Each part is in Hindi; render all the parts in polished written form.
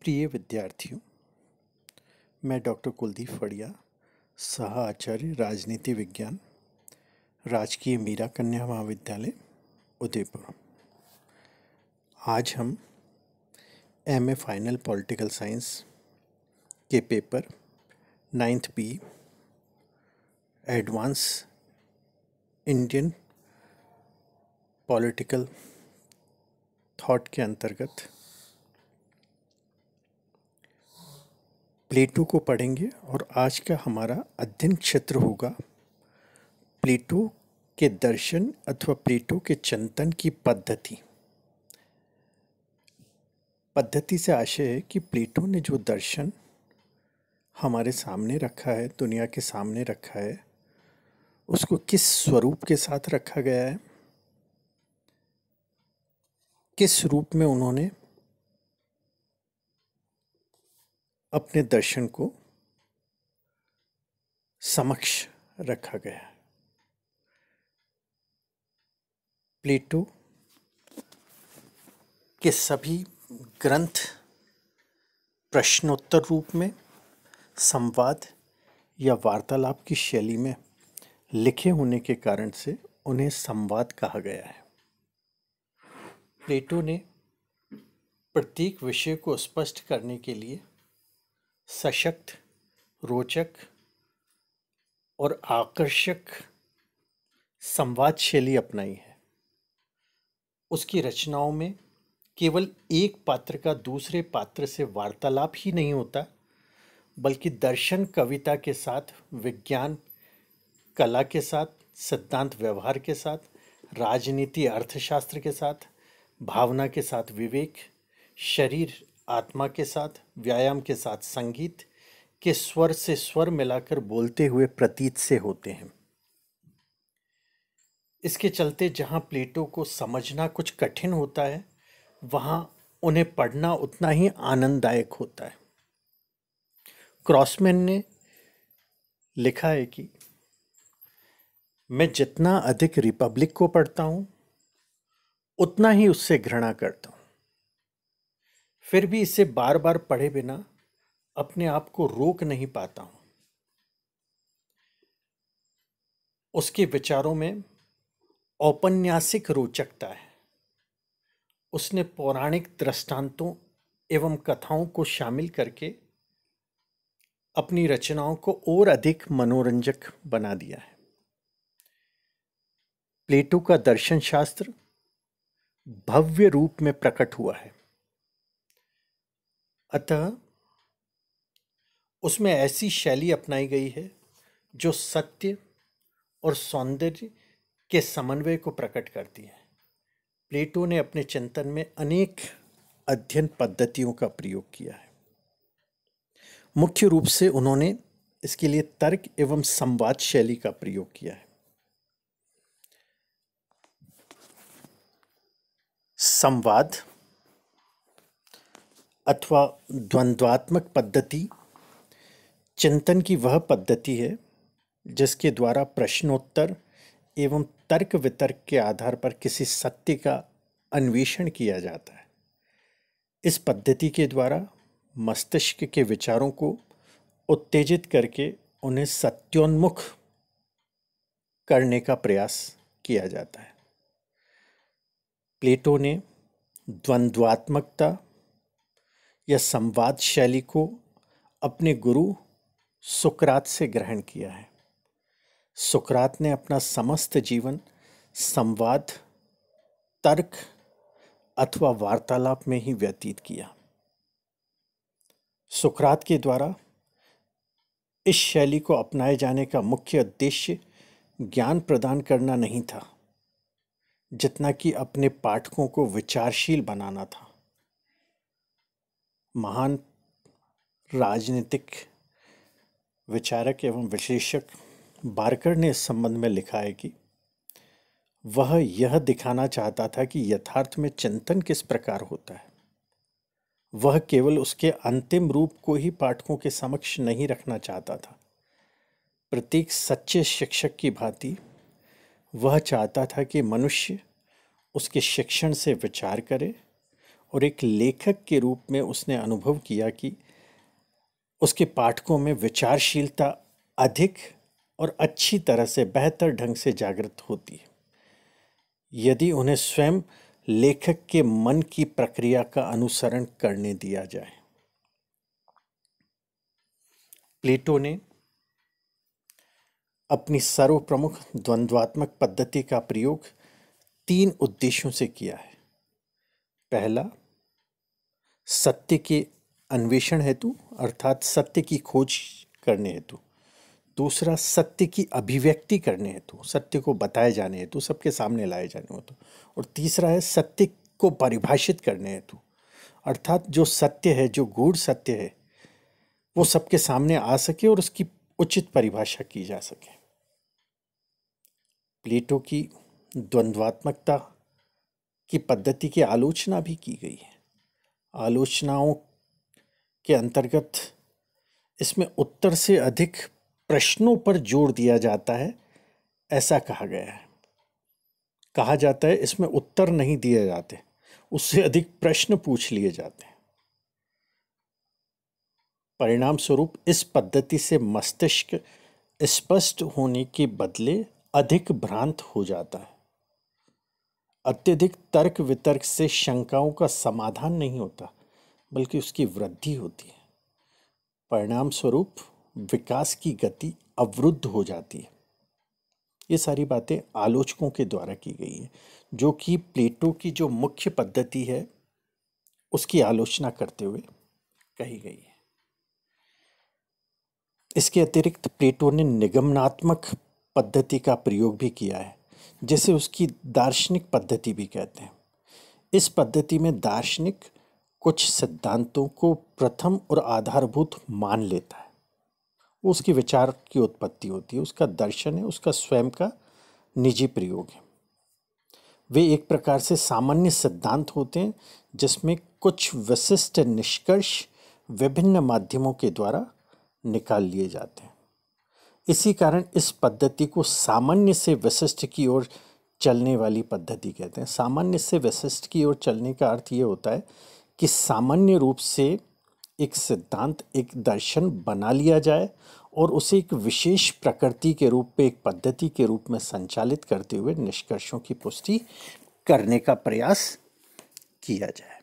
प्रिय विद्यार्थियों, मैं डॉक्टर कुलदीप फड़िया, सह आचार्य राजनीति विज्ञान, राजकीय मीरा कन्या महाविद्यालय उदयपुर। आज हम एमए फाइनल पॉलिटिकल साइंस के paper 9th B advance Indian political thought के अंतर्गत प्लेटो को पढ़ेंगे और आज का हमारा अध्ययन क्षेत्र होगा प्लेटो के दर्शन अथवा प्लेटो के चिंतन की पद्धति। पद्धति से आशय है कि प्लेटो ने जो दर्शन हमारे सामने रखा है, दुनिया के सामने रखा है, उसको किस स्वरूप के साथ रखा गया है, किस रूप में उन्होंने अपने दर्शन को समक्ष रखा गया है। प्लेटो के सभी ग्रंथ प्रश्नोत्तर रूप में, संवाद या वार्तालाप की शैली में लिखे होने के कारण से उन्हें संवाद कहा गया है। प्लेटो ने प्रत्येक विषय को स्पष्ट करने के लिए सशक्त, रोचक और आकर्षक संवाद शैली अपनाई है। उसकी रचनाओं में केवल एक पात्र का दूसरे पात्र से वार्तालाप ही नहीं होता, बल्कि दर्शन कविता के साथ, विज्ञान कला के साथ, सिद्धांत व्यवहार के साथ, राजनीति अर्थशास्त्र के साथ, भावना के साथ विवेक, शरीर आत्मा के साथ, व्यायाम के साथ संगीत के स्वर से स्वर मिलाकर बोलते हुए प्रतीत से होते हैं। इसके चलते जहाँ प्लेटो को समझना कुछ कठिन होता है, वहाँ उन्हें पढ़ना उतना ही आनंददायक होता है। क्रॉसमैन ने लिखा है कि मैं जितना अधिक रिपब्लिक को पढ़ता हूँ, उतना ही उससे घृणा करता हूँ। फिर भी इसे बार बार पढ़े बिना अपने आप को रोक नहीं पाता हूँ। उसके विचारों में औपन्यासिक रोचकता है। उसने पौराणिक दृष्टांतों एवं कथाओं को शामिल करके अपनी रचनाओं को और अधिक मनोरंजक बना दिया है। प्लेटो का दर्शन शास्त्र भव्य रूप में प्रकट हुआ है, अतः उसमें ऐसी शैली अपनाई गई है जो सत्य और सौंदर्य के समन्वय को प्रकट करती है। प्लेटो ने अपने चिंतन में अनेक अध्ययन पद्धतियों का प्रयोग किया है। मुख्य रूप से उन्होंने इसके लिए तर्क एवं संवाद शैली का प्रयोग किया है। संवाद अथवा द्वंद्वात्मक पद्धति चिंतन की वह पद्धति है जिसके द्वारा प्रश्नोत्तर एवं तर्क वितर्क के आधार पर किसी सत्य का अन्वेषण किया जाता है। इस पद्धति के द्वारा मस्तिष्क के विचारों को उत्तेजित करके उन्हें सत्योन्मुख करने का प्रयास किया जाता है। प्लेटो ने द्वंद्वात्मकता या संवाद शैली को अपने गुरु सुकरात से ग्रहण किया है। सुकरात ने अपना समस्त जीवन संवाद, तर्क अथवा वार्तालाप में ही व्यतीत किया। सुकरात के द्वारा इस शैली को अपनाए जाने का मुख्य उद्देश्य ज्ञान प्रदान करना नहीं था, जितना कि अपने पाठकों को विचारशील बनाना था। महान राजनीतिक विचारक एवं विश्लेषक बार्कर ने इस संबंध में लिखा है कि वह यह दिखाना चाहता था कि यथार्थ में चिंतन किस प्रकार होता है। वह केवल उसके अंतिम रूप को ही पाठकों के समक्ष नहीं रखना चाहता था। प्रत्येक सच्चे शिक्षक की भांति वह चाहता था कि मनुष्य उसके शिक्षण से विचार करे और एक लेखक के रूप में उसने अनुभव किया कि उसके पाठकों में विचारशीलता अधिक और अच्छी तरह से बेहतर ढंग से जागृत होती है यदि उन्हें स्वयं लेखक के मन की प्रक्रिया का अनुसरण करने दिया जाए। प्लेटो ने अपनी सर्वप्रमुख द्वंद्वात्मक पद्धति का प्रयोग 3 उद्देश्यों से किया है। पहला, सत्य के अन्वेषण हेतु अर्थात सत्य की खोज करने हेतु। दूसरा, सत्य की अभिव्यक्ति करने हेतु, सत्य को बताए जाने हेतु, सबके सामने लाए जाने हेतु। और तीसरा है सत्य को परिभाषित करने हेतु अर्थात जो सत्य है, जो गूढ़ सत्य है, वो सबके सामने आ सके और उसकी उचित परिभाषा की जा सके। प्लेटो की द्वंद्वात्मकता की पद्धति की आलोचना भी की गई है। आलोचनाओं के अंतर्गत इसमें उत्तर से अधिक प्रश्नों पर जोर दिया जाता है, ऐसा कहा गया है। कहा जाता है इसमें उत्तर नहीं दिए जाते, उससे अधिक प्रश्न पूछ लिए जाते हैं। परिणाम स्वरूप इस पद्धति से मस्तिष्क स्पष्ट होने के बदले अधिक भ्रांत हो जाता है। अत्यधिक तर्क वितर्क से शंकाओं का समाधान नहीं होता, बल्कि उसकी वृद्धि होती है। परिणाम स्वरूप विकास की गति अवरुद्ध हो जाती है। ये सारी बातें आलोचकों के द्वारा की गई है, जो कि प्लेटो की जो मुख्य पद्धति है उसकी आलोचना करते हुए कही गई है। इसके अतिरिक्त प्लेटो ने निगमनात्मक पद्धति का प्रयोग भी किया है, जिसे उसकी दार्शनिक पद्धति भी कहते हैं। इस पद्धति में दार्शनिक कुछ सिद्धांतों को प्रथम और आधारभूत मान लेता है। वो उसकी विचार की उत्पत्ति होती है, उसका दर्शन है, उसका स्वयं का निजी प्रयोग है। वे एक प्रकार से सामान्य सिद्धांत होते हैं जिसमें कुछ विशिष्ट निष्कर्ष विभिन्न माध्यमों के द्वारा निकाल लिए जाते हैं। इसी कारण इस पद्धति को सामान्य से विशिष्ट की ओर चलने वाली पद्धति कहते हैं। सामान्य से विशिष्ट की ओर चलने का अर्थ ये होता है कि सामान्य रूप से एक सिद्धांत, एक दर्शन बना लिया जाए और उसे एक विशेष प्रकृति के रूप में, एक पद्धति के रूप में संचालित करते हुए निष्कर्षों की पुष्टि करने का प्रयास किया जाए।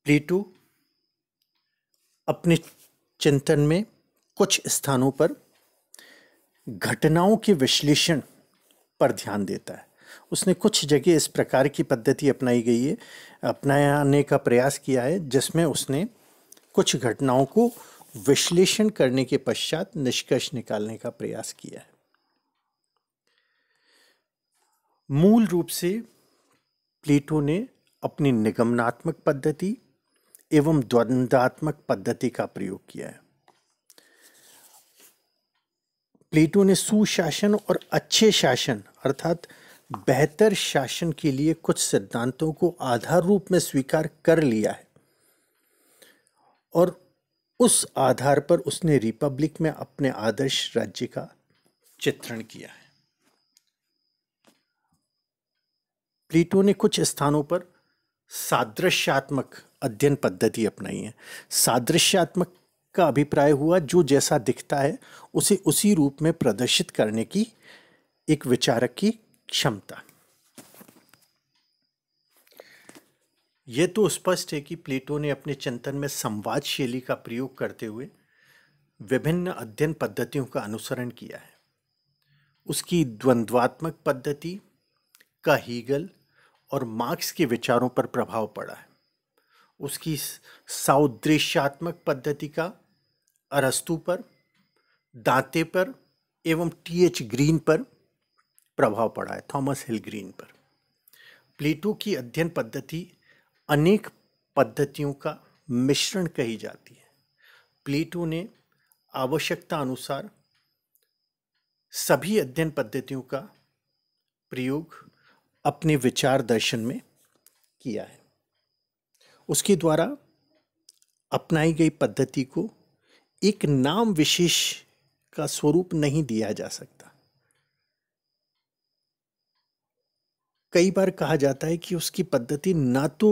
प्लेटो अपने चिंतन में कुछ स्थानों पर घटनाओं के विश्लेषण पर ध्यान देता है। उसने कुछ जगह इस प्रकार की पद्धति अपनाने का प्रयास किया है, जिसमें उसने कुछ घटनाओं को विश्लेषण करने के पश्चात निष्कर्ष निकालने का प्रयास किया है। मूल रूप से प्लेटो ने अपनी निगमनात्मक पद्धति एवं द्वंद्वात्मक पद्धति का प्रयोग किया है। प्लेटो ने सुशासन और अच्छे शासन अर्थात बेहतर शासन के लिए कुछ सिद्धांतों को आधार रूप में स्वीकार कर लिया है और उस आधार पर उसने रिपब्लिक में अपने आदर्श राज्य का चित्रण किया है। प्लेटो ने कुछ स्थानों पर सादृश्यात्मक अध्ययन पद्धति अपनाई है। सादृश्यात्मक का अभिप्राय हुआ जो जैसा दिखता है उसे उसी रूप में प्रदर्शित करने की एक विचारक की क्षमता। यह तो स्पष्ट है कि प्लेटो ने अपने चिंतन में संवाद शैली का प्रयोग करते हुए विभिन्न अध्ययन पद्धतियों का अनुसरण किया है। उसकी द्वंद्वात्मक पद्धति का हीगल और मार्क्स के विचारों पर प्रभाव पड़ा है। उसकी सादृश्यात्मक पद्धति का अरस्तु पर, दांते पर एवं टी.एच. ग्रीन पर प्रभाव पड़ा है, थॉमस हिल ग्रीन पर। प्लेटो की अध्ययन पद्धति अनेक पद्धतियों का मिश्रण कही जाती है। प्लेटो ने आवश्यकता अनुसार सभी अध्ययन पद्धतियों का प्रयोग अपने विचार दर्शन में किया है। उसके द्वारा अपनाई गई पद्धति को एक नाम विशेष का स्वरूप नहीं दिया जा सकता। कई बार कहा जाता है कि उसकी पद्धति ना तो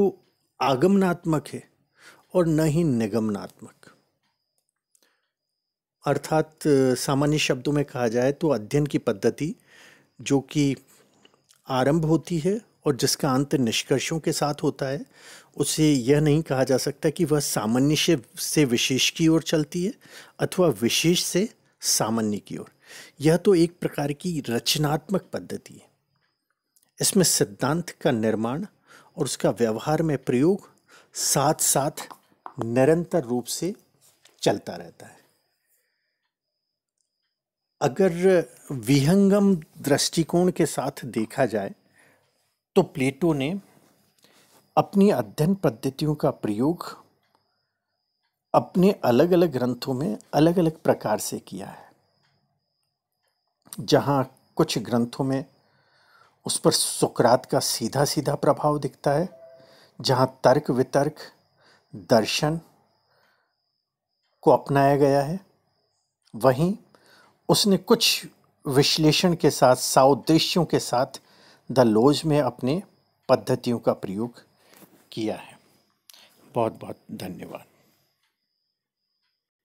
आगमनात्मक है और न ही निगमनात्मक। अर्थात सामान्य शब्दों में कहा जाए तो अध्ययन की पद्धति जो कि आरंभ होती है और जिसका अंत निष्कर्षों के साथ होता है, उसे यह नहीं कहा जा सकता कि वह सामान्य से विशेष की ओर चलती है अथवा विशेष से सामान्य की ओर। यह तो एक प्रकार की रचनात्मक पद्धति है। इसमें सिद्धांत का निर्माण और उसका व्यवहार में प्रयोग साथ साथ निरंतर रूप से चलता रहता है। अगर विहंगम दृष्टिकोण के साथ देखा जाए तो प्लेटो ने अपनी अध्ययन पद्धतियों का प्रयोग अपने अलग अलग ग्रंथों में अलग अलग प्रकार से किया है। जहाँ कुछ ग्रंथों में उस पर सुकरात का सीधा सीधा प्रभाव दिखता है, जहाँ तर्क वितर्क दर्शन को अपनाया गया है, वहीं उसने कुछ विश्लेषण के साथ साउद्देश्यों के साथ द लॉज में अपने पद्धतियों का प्रयोग किया है। बहुत बहुत धन्यवाद।